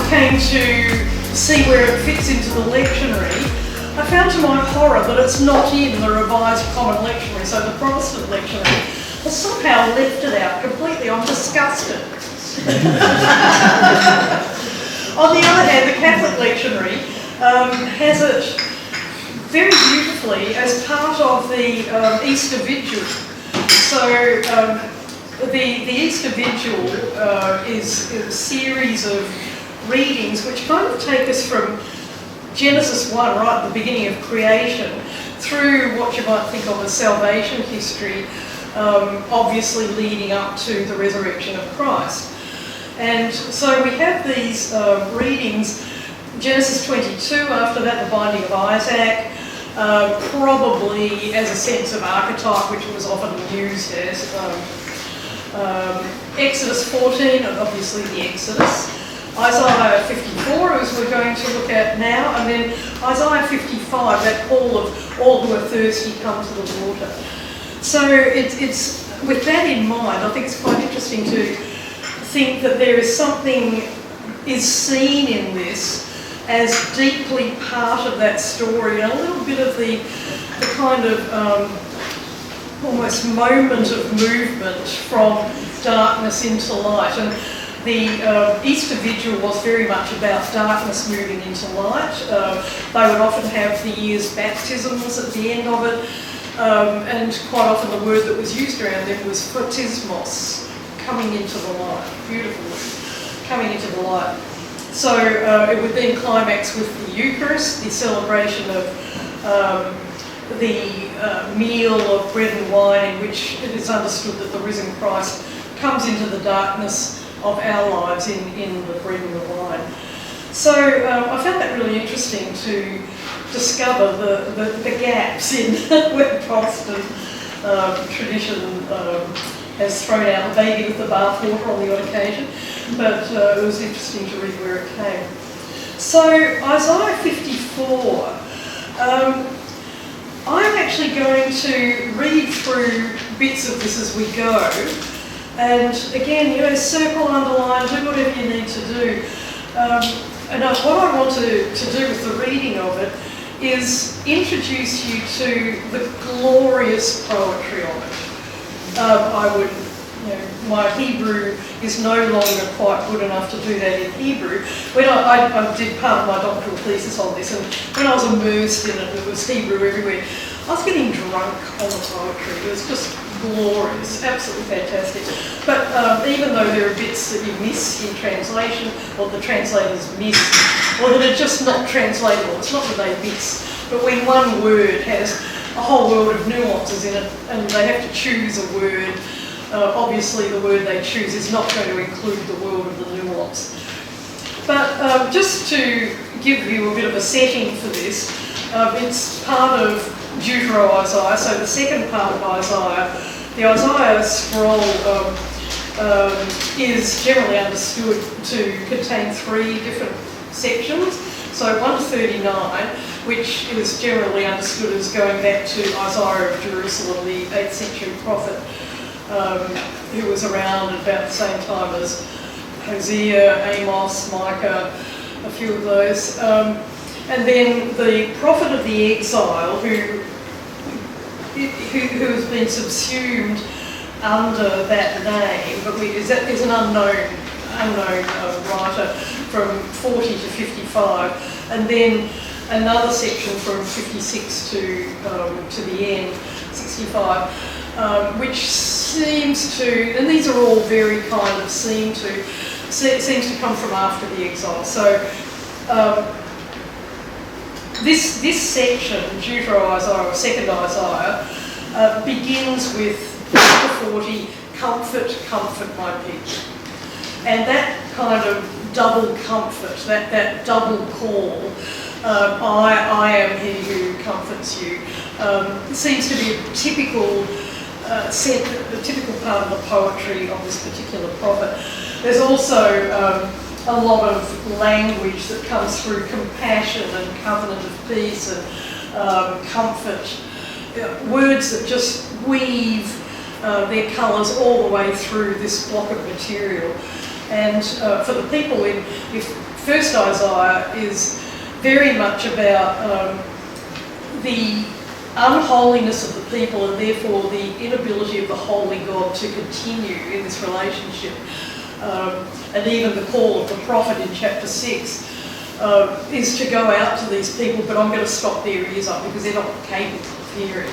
came to see where it fits into the lectionary, I found to my horror that it's not in the Revised Common Lectionary, so the Protestant lectionary has somehow left it out completely. I'm disgusted. On the other hand, the Catholic lectionary has it very beautifully as part of the Easter Vigil. So the Easter Vigil is a series of readings which kind of take us from Genesis 1, right at the beginning of creation, through what you might think of as salvation history, obviously leading up to the resurrection of Christ. And so we have these readings, Genesis 22, after that the binding of Isaac, probably as a sense of archetype, which was often used as Exodus 14, obviously the Exodus, Isaiah 54, as we're going to look at now, and then Isaiah 55, that call of all who are thirsty come to the water. So it's with that in mind, I think it's quite interesting to think that there is something is seen in this as deeply part of that story, and a little bit of the kind of almost moment of movement from darkness into light. And the Easter Vigil was very much about darkness moving into light. They would often have the year's baptisms at the end of it, and quite often the word that was used around them was photismos, coming into the light, beautiful word, coming into the light. So it would then climax with the Eucharist, the celebration of the meal of bread and wine, in which it is understood that the risen Christ comes into the darkness of our lives in the bread and the wine. So I found that really interesting to discover the gaps in where Protestant tradition has thrown out the baby with the bathwater on the odd occasion, but it was interesting to read where it came. So Isaiah 54, I'm actually going to read through bits of this as we go, and again, circle, underline, do whatever you need to do. And what I want to do with the reading of it is introduce you to the glorious poetry of it. I would, my Hebrew is no longer quite good enough to do that in Hebrew. When I did part of my doctoral thesis on this, and when I was immersed in it, it was Hebrew everywhere. I was getting drunk on the poetry. It was just glorious, absolutely fantastic. But even though there are bits that you miss in translation, or the translators miss, or that are just not translatable, it's not that they miss, but when one word has a whole world of nuances in it, and they have to choose a word. Obviously, the word they choose is not going to include the world of the nuance. But just to give you a bit of a setting for this, it's part of Deutero-Isaiah, so the second part of Isaiah. The Isaiah scroll is generally understood to contain three different sections. So 139, which is generally understood as going back to Isaiah of Jerusalem, the 8th century prophet, who was around at about the same time as Hosea, Amos, Micah, a few of those. And then the prophet of the exile, who has been subsumed under that name, but is an unknown writer from 40 to 55, and then another section from 56 to the end, 65, which seems to, and these are all very kind of seems to come from after the exile. So this section, Deutero-Isaiah or Second Isaiah, begins with chapter 40, comfort, comfort my people. And that kind of double comfort, that double call, I am he who comforts you, seems to be a typical part of the poetry of this particular prophet. There's also a lot of language that comes through compassion and covenant of peace and comfort, words that just weave their colours all the way through this block of material. And for the people first Isaiah is very much about the unholiness of the people and therefore the inability of the holy God to continue in this relationship. And even the call of the prophet in chapter 6 is to go out to these people, but I'm going to stop their ears up because they're not capable of hearing.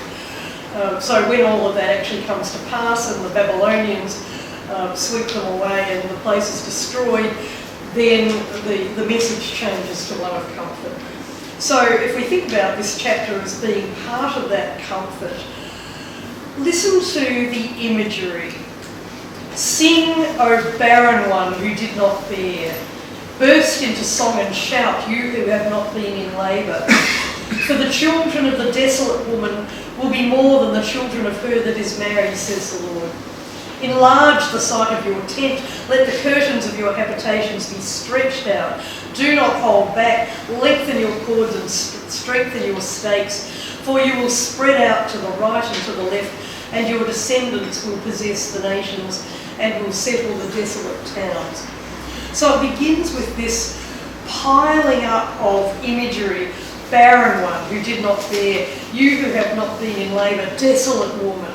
So when all of that actually comes to pass and the Babylonians sweep them away and the place is destroyed, then the message changes to one of comfort. So if we think about this chapter as being part of that comfort, listen to the imagery. Sing, O barren one who did not bear. Burst into song and shout, you who have not been in labour. For the children of the desolate woman will be more than the children of her that is married, says the Lord. Enlarge the site of your tent, let the curtains of your habitations be stretched out. Do not hold back, lengthen your cords and strengthen your stakes, for you will spread out to the right and to the left, and your descendants will possess the nations and will settle the desolate towns. So it begins with this piling up of imagery. Barren one who did not bear, you who have not been in labour, desolate woman.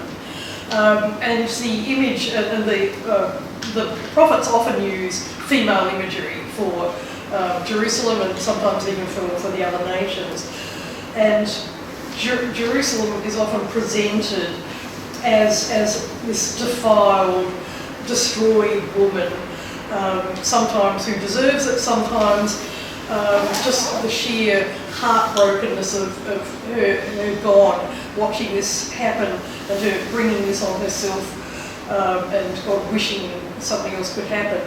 And the image, and the prophets often use female imagery for Jerusalem and sometimes even for the other nations. And Jerusalem is often presented as this defiled, destroyed woman, sometimes who deserves it, sometimes just the sheer heartbrokenness of her God watching this happen and her bringing this on herself and God wishing something else could happen.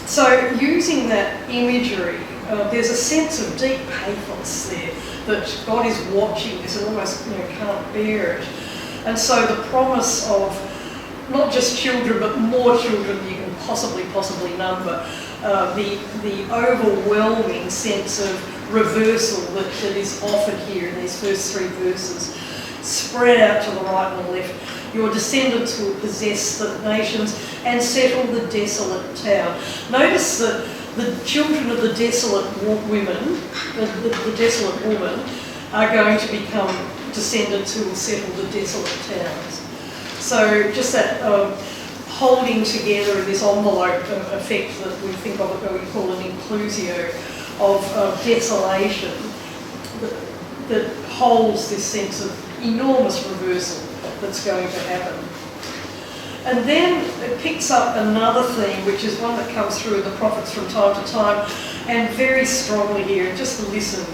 So using that imagery, there's a sense of deep pathos there, that God is watching this and almost can't bear it. And so the promise of not just children but more children than you can possibly number, the overwhelming sense of reversal that is offered here in these first three verses. Spread out to the right and the left. Your descendants will possess the nations and settle the desolate town. Notice that the children of the desolate women, the desolate woman, are going to become descendants who will settle the desolate towns. So just that holding together in this envelope effect that we think of what we call an inclusio of desolation that holds this sense of enormous reversal that's going to happen. And then it picks up another theme, which is one that comes through in the prophets from time to time, and very strongly here, just listen.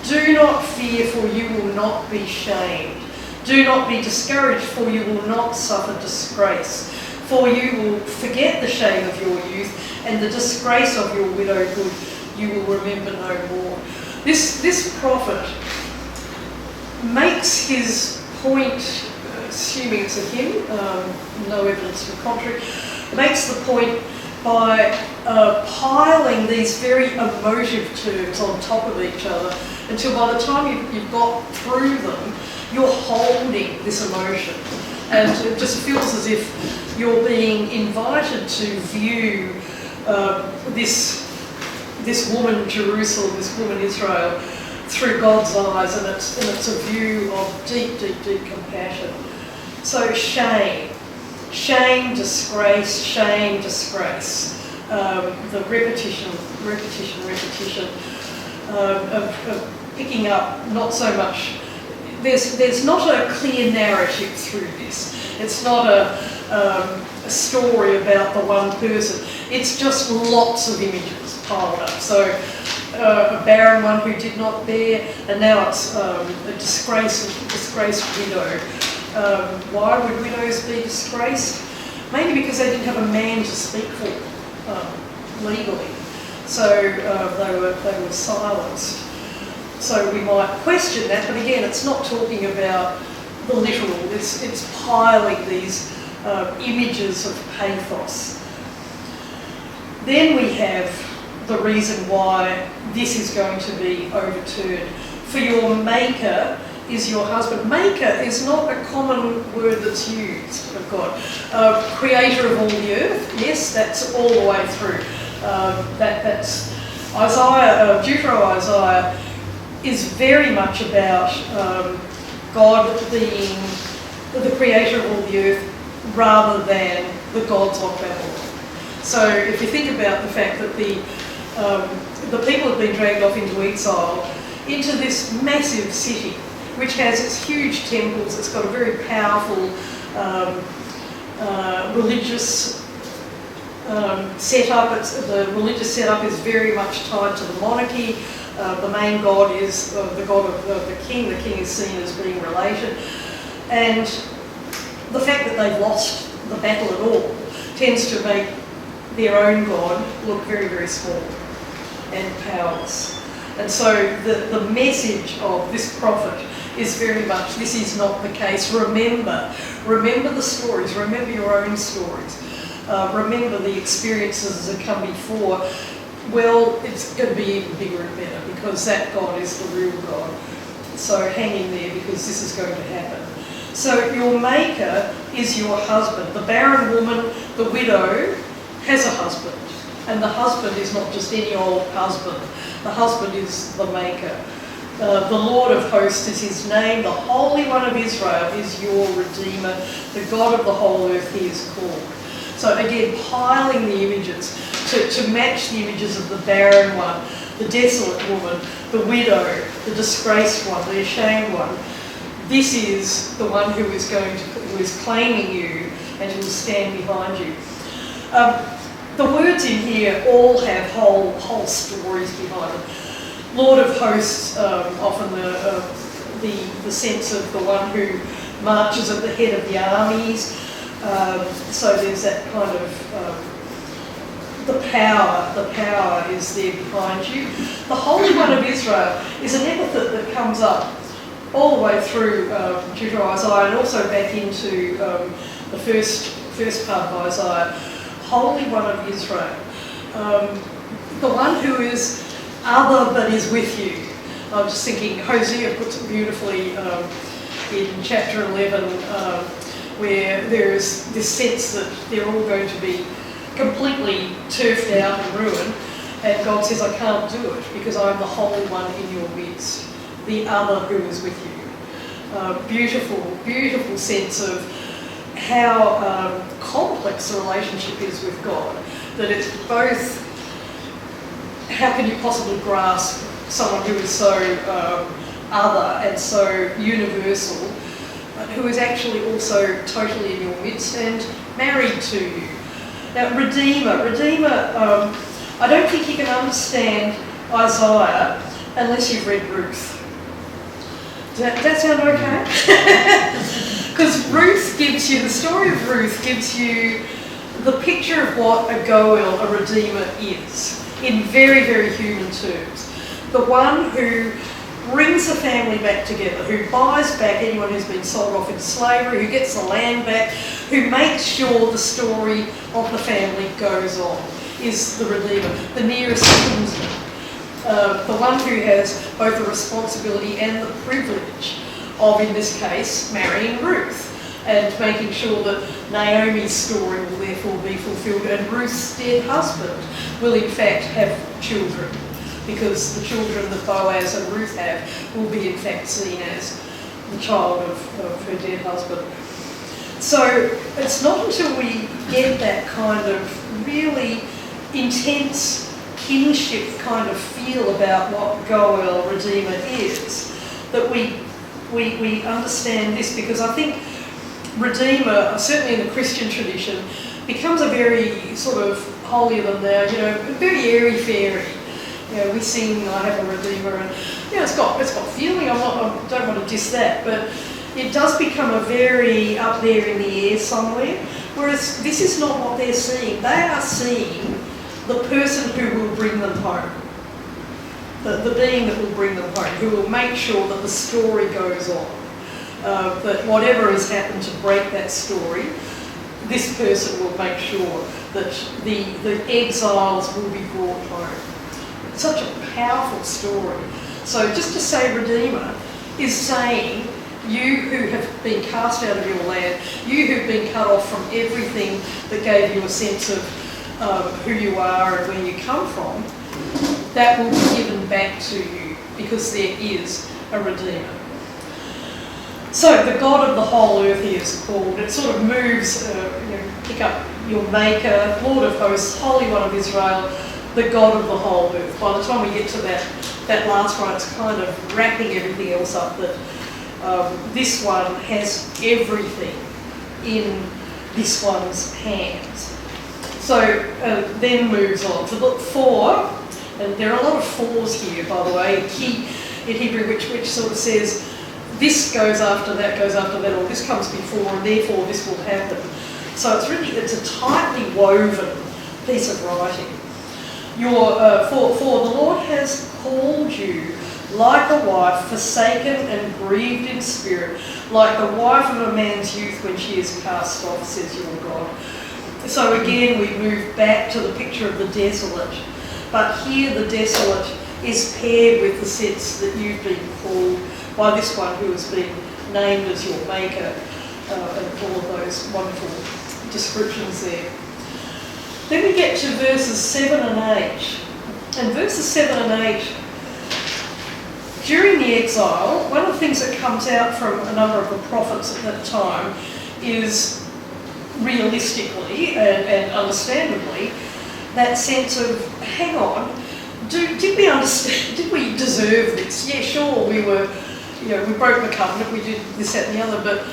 Do not fear, for you will not be shamed. Do not be discouraged, for you will not suffer disgrace. For you will forget the shame of your youth, and the disgrace of your widowhood you will remember no more. This prophet makes his point, assuming it's a hymn, no evidence to the contrary, makes the point by piling these very emotive terms on top of each other until by the time you've got through them, you're holding this emotion. And it just feels as if you're being invited to view this woman Jerusalem, this woman Israel, through God's eyes, and it's a view of deep, deep, deep compassion. So shame, disgrace, the repetition of picking up not so much. There's not a clear narrative through this. It's not a story about the one person. It's just lots of images piled up. So a barren one who did not bear, and now it's a disgraced widow. Why would widows be disgraced? Mainly because they didn't have a man to speak for legally. So they were silenced. So we might question that, but again, it's not talking about the literal. It's piling these images of pathos. Then we have the reason why this is going to be overturned. For your maker is your husband. Maker is not a common word that's used of God. Creator of all the earth, yes, that's all the way through. That's Deutero-Isaiah is very much about God being the creator of all the earth rather than the gods of Babylon. So if you think about the fact that the people have been dragged off into exile, into this massive city, which has its huge temples, it's got a very powerful religious setup. The religious setup is very much tied to the monarchy. The main god is the god of the king. The king is seen as being related. And the fact that they've lost the battle at all tends to make their own god look very, very small and powerless. And so the message of this prophet is very much, this is not the case. Remember the stories, remember your own stories. Remember the experiences that come before. Well, it's going to be even bigger and better because that God is the real God. So hang in there because this is going to happen. So your maker is your husband. The barren woman, the widow, has a husband. And the husband is not just any old husband. The husband is the maker. The Lord of hosts is his name. The Holy One of Israel is your Redeemer. The God of the whole earth he is called. So again, piling the images to match the images of the barren one, the desolate woman, the widow, the disgraced one, the ashamed one. This is the one who is claiming you and who will stand behind you. The words in here all have whole stories behind them. Lord of hosts, often the sense of the one who marches at the head of the armies. So there's that kind of the power is there behind you. The Holy One of Israel is an epithet that comes up all the way through Deutero-Isaiah and also back into the first part of Isaiah. Holy One of Israel, the one who is other but is with you. I'm just thinking, Hosea puts it beautifully in chapter 11, where there is this sense that they're all going to be completely turfed out and ruined, and God says, I can't do it because I'm the Holy One in your midst, the other who is with you. Beautiful, beautiful sense of how complex the relationship is with God, that it's both, how can you possibly grasp someone who is so other and so universal, but who is actually also totally in your midst and married to you. Now, Redeemer, I don't think you can understand Isaiah unless you've read Ruth. Does that sound okay? Because Ruth gives you, the story of Ruth gives you the picture of what a Goel, a Redeemer, is, in very, very human terms. The one who brings the family back together, who buys back anyone who's been sold off into slavery, who gets the land back, who makes sure the story of the family goes on, is the Redeemer, the nearest kinsman. The one who has both the responsibility and the privilege of, in this case, marrying Ruth and making sure that Naomi's story will therefore be fulfilled and Ruth's dead husband will in fact have children, because the children that Boaz and Ruth have will be in fact seen as the child of her dead husband. So it's not until we get that kind of really intense kinship kind of feel about what Goel, Redeemer, is that we understand this, because I think Redeemer, certainly in the Christian tradition, becomes a very sort of holier than thou, very airy-fairy. We sing, I have a Redeemer, and it's got feeling. I don't want to diss that, but it does become a very up there in the air somewhere. Whereas this is not what they're seeing. They are seeing the person who will bring them home, the being that will bring them home, who will make sure that the story goes on. That whatever has happened to break that story, this person will make sure that the exiles will be brought home. It's such a powerful story. So just to say Redeemer is saying, you who have been cast out of your land, you who've been cut off from everything that gave you a sense of who you are and where you come from, that will be given back to you, because there is a Redeemer. So the God of the whole earth he is called. It sort of moves, pick up your Maker, Lord of hosts, Holy One of Israel, the God of the whole earth. By the time we get to that last one, it's kind of wrapping everything else up, that this one has everything in this one's hands. So then moves on to look for, and there are a lot of fours here, by the way, in Hebrew, which sort of says, this goes after that, or this comes before, and therefore this will happen. So it's a tightly woven piece of writing. For the Lord has called you like a wife, forsaken and grieved in spirit, like the wife of a man's youth when she is cast off, says your God. So again, we move back to the picture of the desolate. But here the desolate is paired with the sense that you've been called by this one who has been named as your Maker, and all of those wonderful descriptions there. Then we get to verses 7 and 8. And verses 7 and 8, during the exile, one of the things that comes out from a number of the prophets at that time is, realistically and understandably, that sense of, hang on, did we understand? Did we deserve this? Yeah, sure, we broke the covenant, we did this, that, and the other, but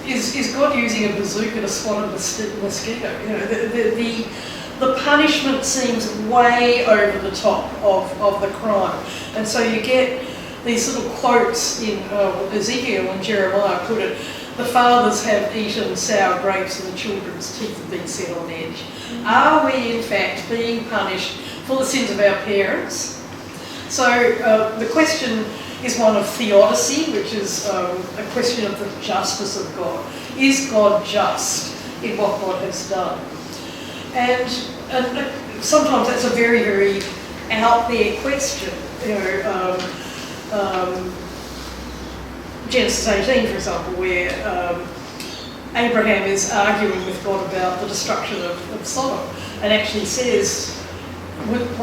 is God using a bazooka to swat a mosquito? The punishment seems way over the top of the crime, and so you get these little quotes in Ezekiel and Jeremiah put it. The fathers have eaten sour grapes and the children's teeth have been set on edge. Are we in fact being punished for the sins of our parents? So the question is one of theodicy, which is a question of the justice of God. Is God just in what God has done? And sometimes that's a very, very out there question. Genesis 18, for example, where Abraham is arguing with God about the destruction of Sodom, and actually says, wouldn't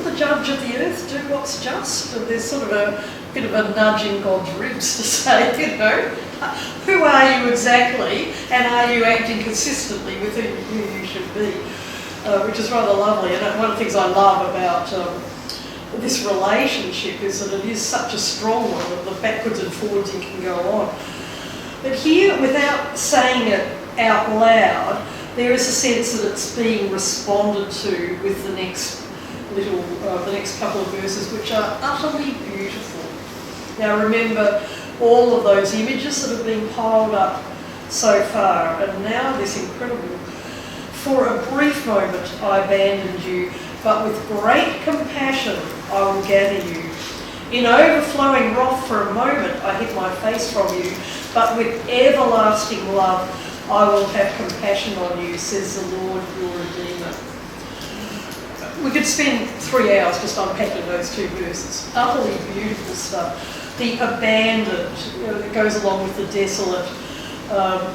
the judge of the earth do what's just? And there's sort of a bit of a nudge in God's ribs to say, who are you exactly, and are you acting consistently with who you should be? Which is rather lovely. And one of the things I love about this relationship is that it is such a strong one, that the backwards and forwards you can go on. But here, without saying it out loud, there is a sense that it's being responded to with the next couple of verses, which are utterly beautiful. Now remember all of those images that have been piled up so far, and now this incredible. For a brief moment I abandoned you, but with great compassion I will gather you. In overflowing wrath for a moment I hid my face from you, but with everlasting love I will have compassion on you, says the Lord your Redeemer. We could spend 3 hours just unpacking those two verses. Utterly beautiful stuff. The abandoned, that goes along with the desolate,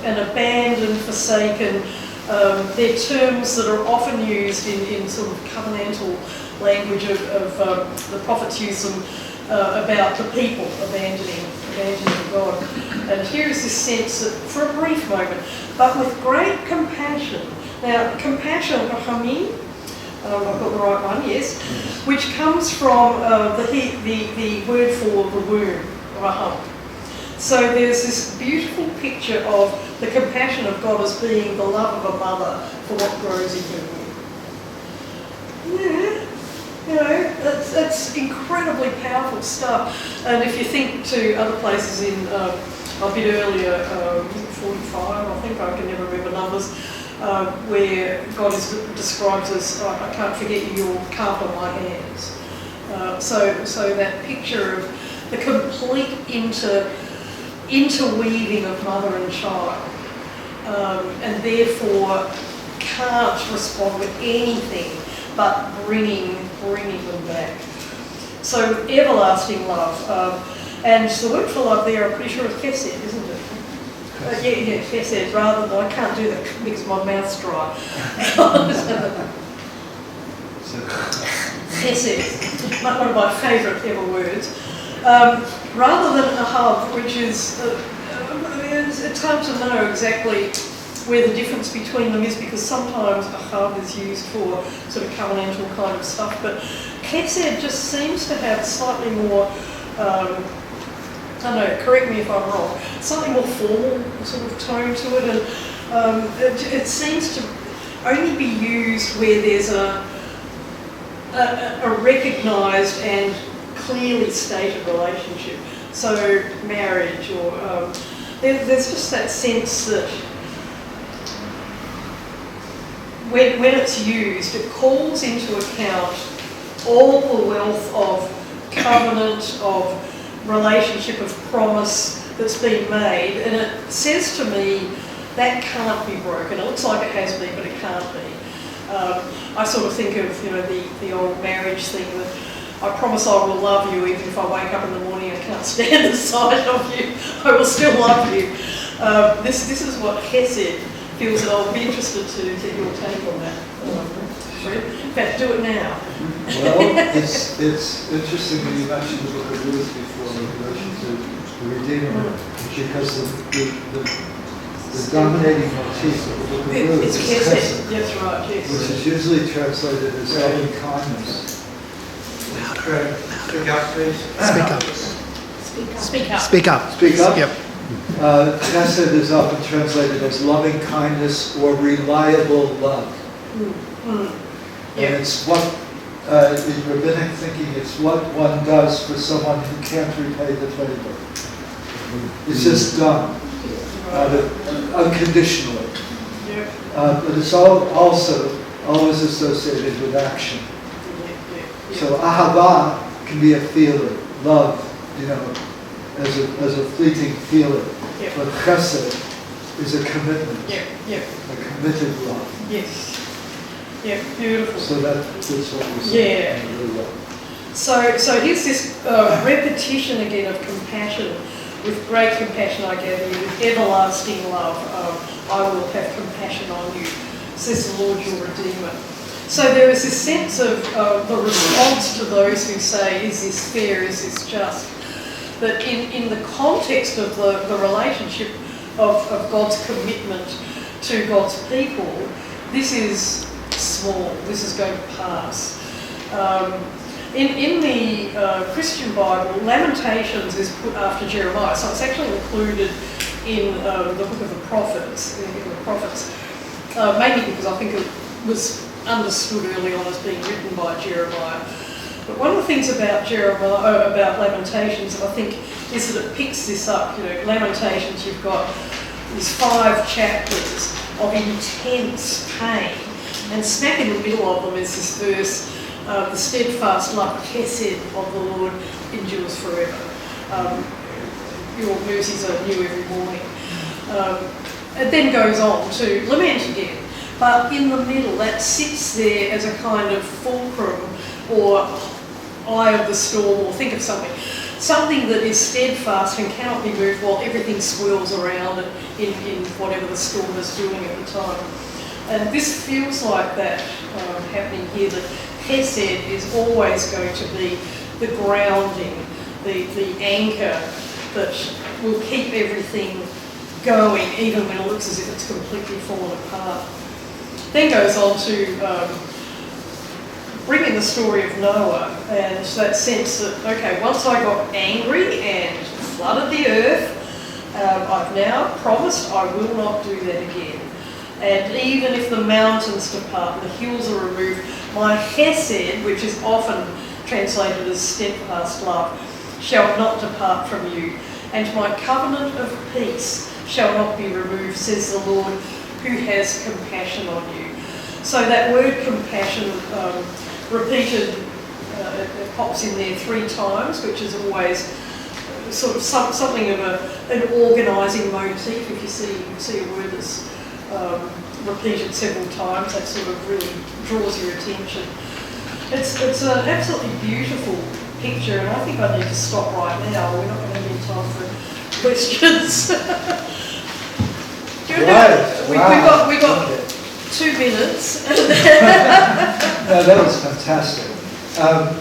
and abandoned, forsaken. They're terms that are often used in sort of covenantal language of the prophets use them about the people abandoning God. And here is this sense that for a brief moment, but with great compassion. Now, compassion, rachamim, I've got the right one, yes, which comes from the word for the womb, raham. So there's this beautiful picture of the compassion of God as being the love of a mother for what grows in her womb. That's incredibly powerful stuff. And if you think to other places in a bit earlier, 45, I think, I can never remember numbers, where God is described as, I can't forget you, you're carved on my hands. So that picture of the complete interweaving of mother and child, and therefore can't respond with anything but bringing them back. So everlasting love, and the word for love there, I'm pretty sure is chesed, isn't it? Yeah, chesed, rather than, I can't do that because my mouth's dry. chesed, one of my favourite ever words, rather than ahav, which is, it's hard to know exactly where the difference between them is, because sometimes ahav is used for sort of covenantal kind of stuff, but chesed just seems to have slightly more, I don't know, correct me if I'm wrong, slightly more formal sort of tone to it, and it seems to only be used where there's a recognised and clearly stated relationship. So marriage, or there's just that sense that when it's used, it calls into account all the wealth of covenant, of relationship, of promise that's been made, and it says to me that can't be broken. It looks like it has been, but it can't be. I sort of think of, the old marriage thing that I promise I will love you even if I wake up in the morning and can't stand the sight of you. I will still love you. This is what chesed feels, and I'll be interested to get your take on that. In fact, do it now. Well, it's interesting that you mentioned the book of Ruth before in relation to the Redeemer, because the dominating motif of the book of Ruth is chesed, that's right, yes. which is usually translated as loving kindness. Speak up, please. Speak up. Speak up. Speak up? Yep. Chesed is often translated as loving kindness or reliable love. And it's what, in rabbinic thinking, it's what one does for someone who can't repay the favor. It's just done. Unconditionally. But it's also always associated with action. So ahava can be a feeling, love, as a fleeting feeling. But chesed is a commitment, a committed love. Yes. Yeah, beautiful. So that's what we're saying. Yeah. Really well. So here's this repetition again of compassion. With great compassion I gather you, with everlasting love I will have compassion on you, says the Lord your Redeemer. So there is this sense of the response to those who say, is this fair, is this just? That in the context of the relationship of God's commitment to God's people, this is small, this is going to pass. In the Christian Bible, Lamentations is put after Jeremiah, so it's actually included in the book of the prophets, mainly because I think it was understood early on as being written by Jeremiah. But one of the things about about Lamentations, I think, is that it picks this up. Lamentations, you've got these 5 chapters of intense pain, and smack in the middle of them is this verse, the steadfast love, chesed of the Lord endures forever. Your mercies are new every morning. It then goes on to lament again. But in the middle, that sits there as a kind of fulcrum or eye of the storm, or think of something that is steadfast and cannot be moved while everything swirls around it in whatever the storm is doing at the time. And this feels like that happening here, that chesed is always going to be the grounding, the anchor that will keep everything going, even when it looks as if it's completely fallen apart. Then goes on to bring in the story of Noah, and that sense that, okay, once I got angry and flooded the earth, I've now promised I will not do that again. And even if the mountains depart and the hills are removed, my chesed, which is often translated as steadfast love, shall not depart from you, and my covenant of peace shall not be removed, says the Lord, who has compassion on you. So that word compassion, repeated, it pops in there 3 times, which is always sort of something of an organising motif. If you see a word that's repeated several times, that sort of really draws your attention. It's an absolutely beautiful picture, and I think I need to stop right now. We're not going to have any time for questions. We got 2 minutes. No, that was fantastic. I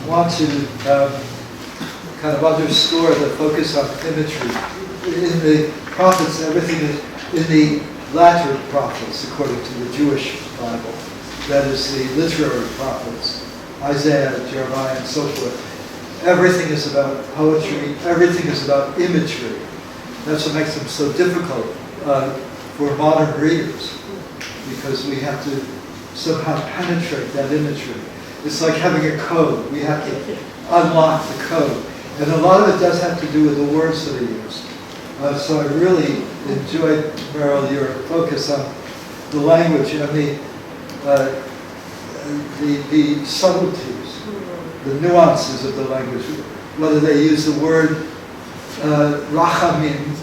want to kind of underscore the focus on imagery. In the prophets, everything is in the latter prophets, according to the Jewish Bible. That is the literary prophets, Isaiah, Jeremiah, and so forth. Everything is about poetry. Everything is about imagery. That's what makes them so difficult for modern readers, because we have to somehow penetrate that imagery. It's like having a code. We have to unlock the code. And a lot of it does have to do with the words that are used. So I really enjoyed, Meryl, your focus on the language and the subtleties, the nuances of the language. Whether they use the word rachamim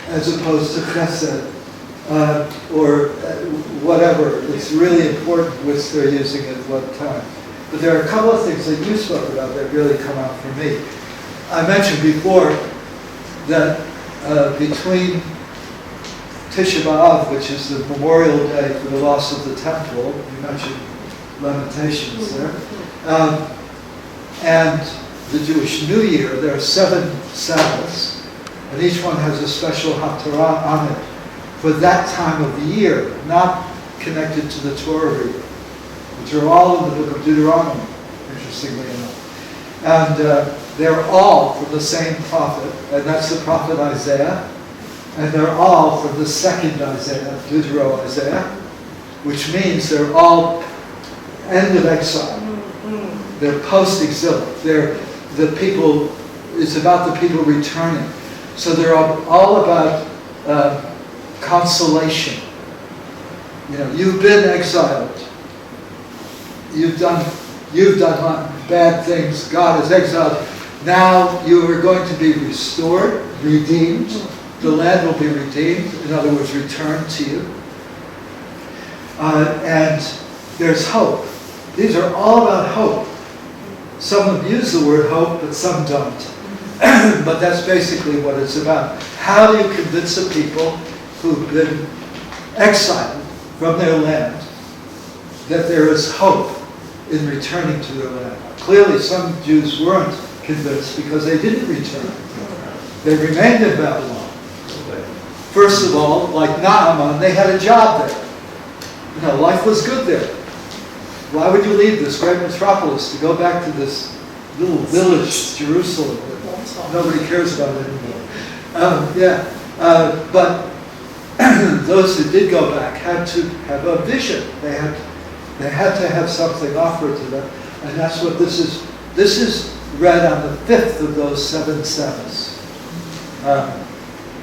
as opposed to chesed, or whatever. It's really important which they're using at what time. But there are a couple of things that you spoke about that really come out for me. I mentioned before that between Tisha B'Av, which is the memorial day for the loss of the temple, you mentioned Lamentations there, and the Jewish New Year, there are 7 Sabbaths, and each one has a special haftarah on it for that time of the year, not connected to the Torah reading, which are all in the book of Deuteronomy, interestingly enough. And they're all from the same prophet, and that's the prophet Isaiah, and they're all from the second Isaiah, Deutero-Isaiah, which means they're all end of exile. They're post-exilic. They're the people, it's about the people returning. So they're all about consolation. You know, you've been exiled. You've done bad things. God has exiled. Now you are going to be restored, redeemed. The land will be redeemed. In other words, returned to you. And there's hope. These are all about hope. Some have used the word hope, but some don't. But that's basically what it's about. How do you convince a people who've been exiled from their land that there is hope in returning to their land? Clearly, some Jews weren't convinced because they didn't return. They remained in Babylon. First of all, like Naaman, they had a job there. You know, life was good there. Why would you leave this great metropolis to go back to this little village, Jerusalem, that nobody cares about anymore? But those who did go back had to have a vision. They had to have something offered to them, and that's what this is. This is read on the 5th of those 7 Sabbaths,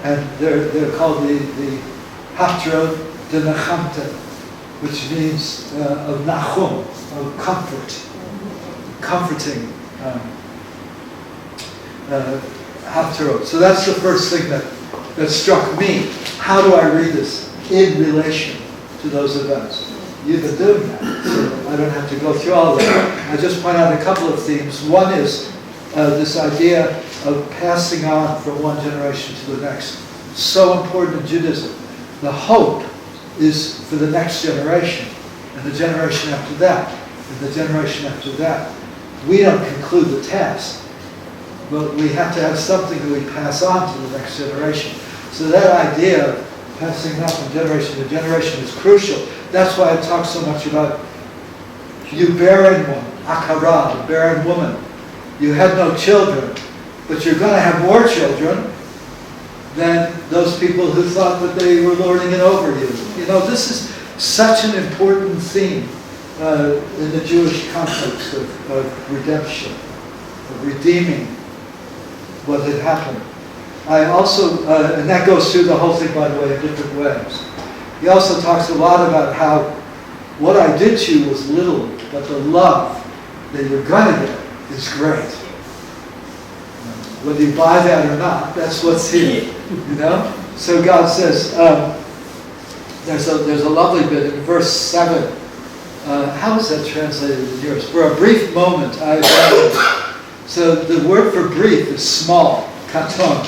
and they're called the Haftarah de Nachamta, which means of Nachum, of comfort, comforting Haftarot. So that's the first thing that struck me. How do I read this in relation to those events? You've been doing that, so I don't have to go through all of that. I just point out a couple of themes. One is this idea of passing on from one generation to the next. So important in Judaism. The hope is for the next generation, and the generation after that, and the generation after that. We don't conclude the task, but we have to have something that we pass on to the next generation. So that idea of passing on from generation to generation is crucial. That's why it talks so much about you barren one, akara, the barren woman. You had no children, but you're going to have more children than those people who thought that they were lording it over you. You know, this is such an important theme in the Jewish context of redemption, of redeeming what had happened. I also, and that goes through the whole thing, by the way, in different ways. He also talks a lot about how what I did to you was little, but the love that you're going to get is great. Whether you buy that or not, that's what's here, you know? So God says, there's a lovely bit in verse 7. How is that translated in yours? For a brief moment I abandoned. So the word for brief is small, katon.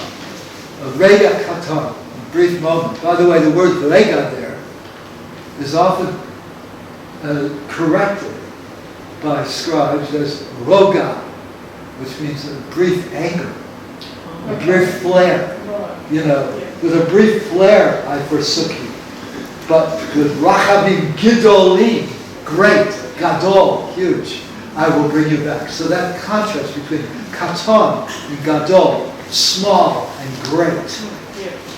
Rega katon, a brief moment. By the way, the word rega there is often corrected by scribes as roga, which means a brief anger, a brief flare. With a brief flare I forsook you. But with rachamim gidolim, great, gadol, huge, I will bring you back. So that contrast between katon and gadol, small and great,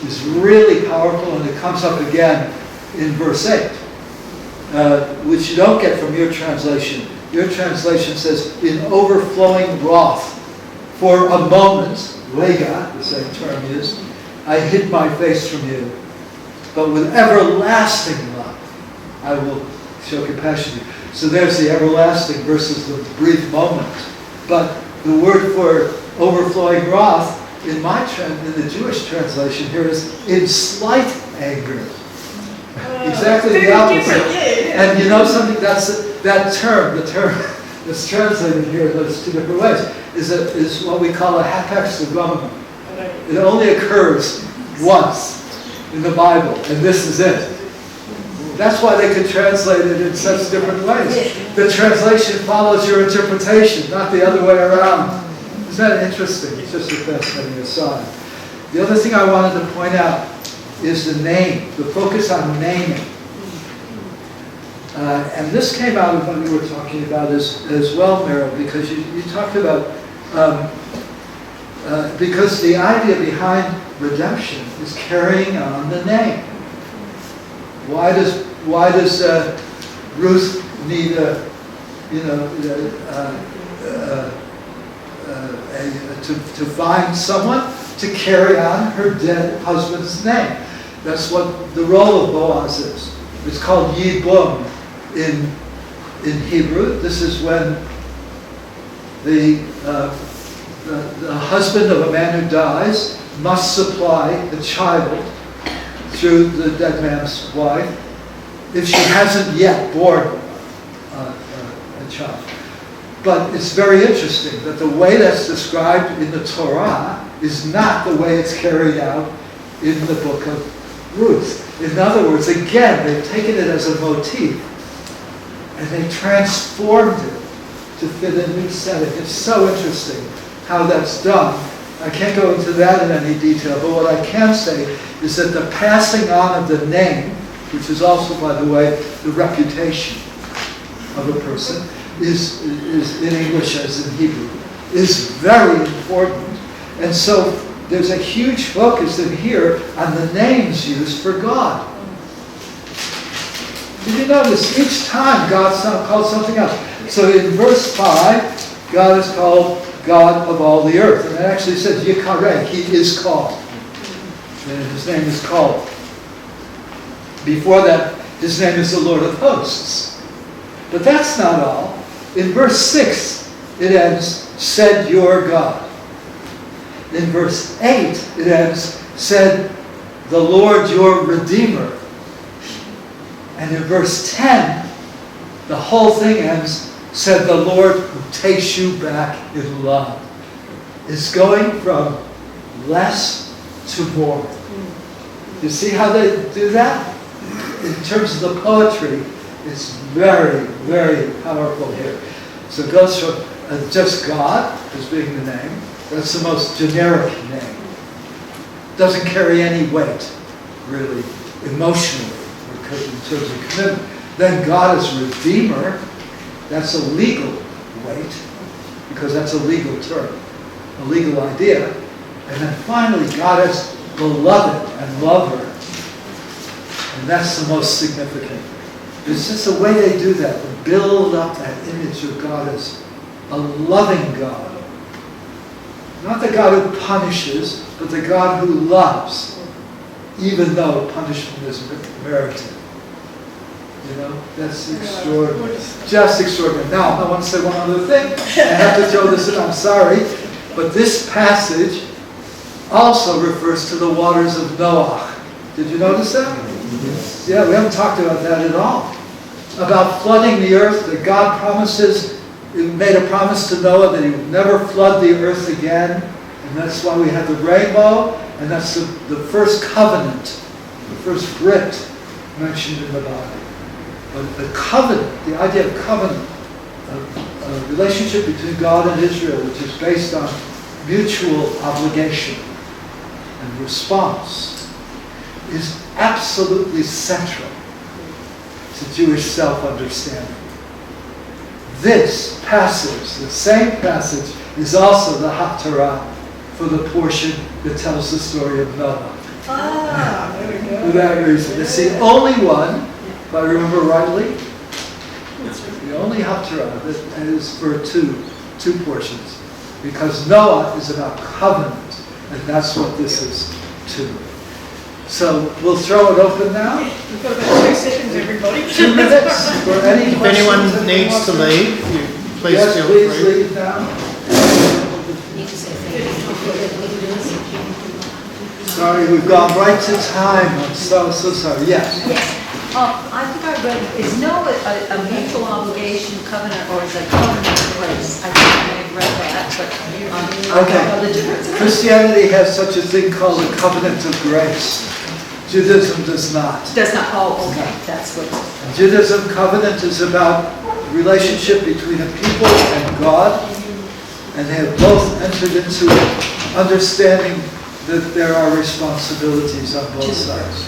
is really powerful, and it comes up again in verse 8, which you don't get from your translation. Your translation says, in overflowing wrath, for a moment, lega, the same term used, I hid my face from you, but with everlasting love, I will show compassion to you. So there's the everlasting versus the brief moment. But the word for overflowing wrath in the Jewish translation here is in slight anger. Exactly the opposite. And you know something? The term that's translated here in those two different ways is what we call a hapex legomena. It only occurs once in the Bible, and this is it. That's why they could translate it in such different ways. The translation follows your interpretation, not the other way around. Isn't that interesting? It's just a fascinating aside. The other thing I wanted to point out is the name, the focus on naming. And this came out of what we were talking about as well, Meryl, because you talked about, because the idea behind redemption is carrying on the name. Why does Ruth need to find someone to carry on her dead husband's name? That's what the role of Boaz is. It's called Yibum in Hebrew. This is when the husband of a man who dies must supply a child through the dead man's wife if she hasn't yet born a child. But it's very interesting that the way that's described in the Torah is not the way it's carried out in the book of Ruth. In other words, again, they've taken it as a motif and they transformed it to fit a new setting. It's so interesting how that's done. I can't go into that in any detail, but what I can say is that the passing on of the name, which is also, by the way, the reputation of a person, is in English as in Hebrew, is very important. And so there's a huge focus in here on the names used for God. Did you notice each time God called something else? So in verse 5, God is called God of all the earth. And it actually says Yikareh, he is called. And his name is called. Before that, his name is the Lord of hosts. But that's not all. In verse 6, it ends, said your God. In verse 8, it ends, said the Lord your Redeemer. And in verse 10, the whole thing ends, said the Lord who takes you back in love. It's going from less to more. You see how they do that? In terms of the poetry, it's very, very powerful here. So it goes from just God as being the name. That's the most generic name. Doesn't carry any weight, really, emotionally, in terms of commitment. Then God is Redeemer. That's a legal weight, because that's a legal term, a legal idea. And then finally, God is beloved and lover. And that's the most significant. It's just the way they do that, to build up that image of God as a loving God. Not the God who punishes, but the God who loves, even though punishment is merited. You know, that's extraordinary. Just extraordinary. Now, I want to say one other thing. I have to throw this in, I'm sorry. But this passage also refers to the waters of Noah. Did you notice that? Yeah, we haven't talked about that at all. About flooding the earth, that God made a promise to Noah that he would never flood the earth again. And that's why we have the rainbow. And that's the first covenant, the first Brit mentioned in the Bible. But the covenant, the idea of covenant, a relationship between God and Israel, which is based on mutual obligation and response, is absolutely central to Jewish self-understanding. This passage, the same passage, is also the Haftarah for the portion that tells the story of Noah. There we go. For that reason. It's the only one, if I remember rightly, the only Haftarah that is for two portions. Because Noah is about covenant, and that's what this is too. So we'll throw it open now. We've got about 2 seconds, everybody. 2 minutes for any If questions. anyone needs to leave, please Yes, feel please free. leave now. Sorry, we've gone right to time. I'm so sorry. Yes. Yes. I think I read, is no a mutual obligation covenant or is it covenant of grace? I think I may have read that, but Okay. I don't know the difference. Christianity has such a thing called a covenant of grace. Judaism does not. Does not, oh, okay, that's what. In Judaism, covenant is about relationship between a people and God, and they have both entered into it, understanding that there are responsibilities on both sides.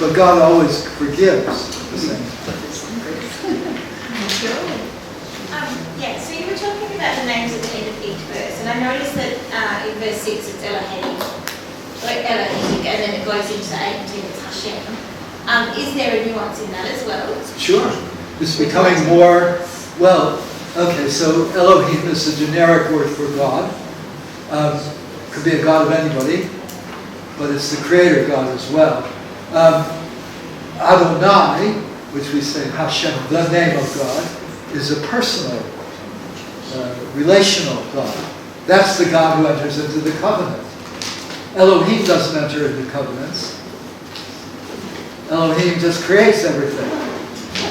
But God always forgives at the same time. Yeah, so you were talking about the names at the end of each verse, and I noticed that in verse 6 it's Elohim, and then it goes into 18, it's Hashem. Is there a nuance in that as well? Sure. It's becoming more, well, okay, so Elohim is a generic word for God. Could be a God of anybody, but it's the creator God as well. Adonai, which we say Hashem, the name of God, is a personal, relational God. That's the God who enters into the covenant. Elohim doesn't enter into covenants. Elohim just creates everything.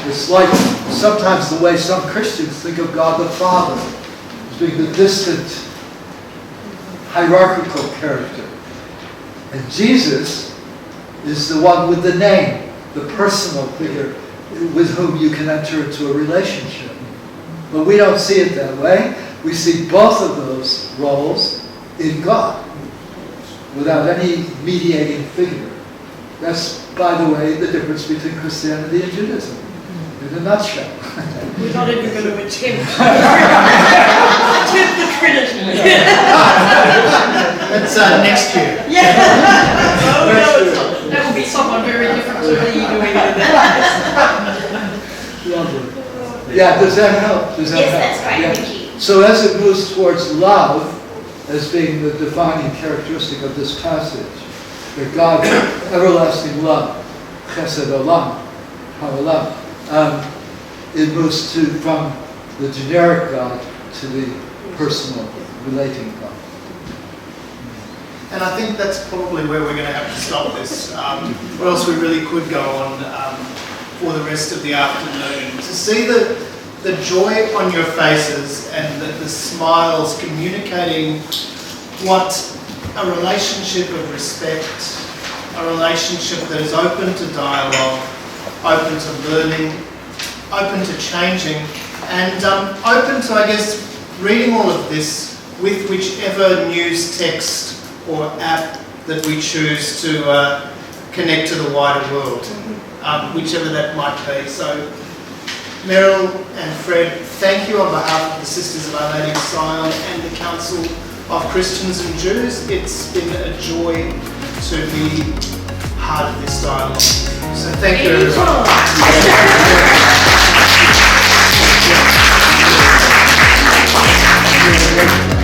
It's like sometimes the way some Christians think of God the Father as being the distant, hierarchical character. And Jesus is the one with the name, the personal figure with whom you can enter into a relationship. But we don't see it that way. We see both of those roles in God without any mediating figure. That's, by the way, the difference between Christianity and Judaism, in a nutshell. We're not even going to attempt the Trinity. That's next year. Yeah. Oh, no, it's not. That will be someone very different to me doing that. Lovely. Yeah, does that help? Does that Yes, help? that's great, Yeah. thank you. So as it moves towards love, as being the defining characteristic of this passage, that God, everlasting love, chesed olam, ha'olam, it moves from the generic God to the personal, relating God. And I think that's probably where we're going to have to stop this, or else we really could go on for the rest of the afternoon. To see the joy on your faces and the smiles communicating what a relationship of respect, a relationship that is open to dialogue, open to learning, open to changing, and open to, I guess, reading all of this with whichever news text or app that we choose to connect to the wider world, whichever that might be. So, Meryl and Fred, thank you on behalf of the Sisters of Our Lady of Sion and the Council of Christians and Jews. It's been a joy to be part of this dialogue. So thank you, everyone.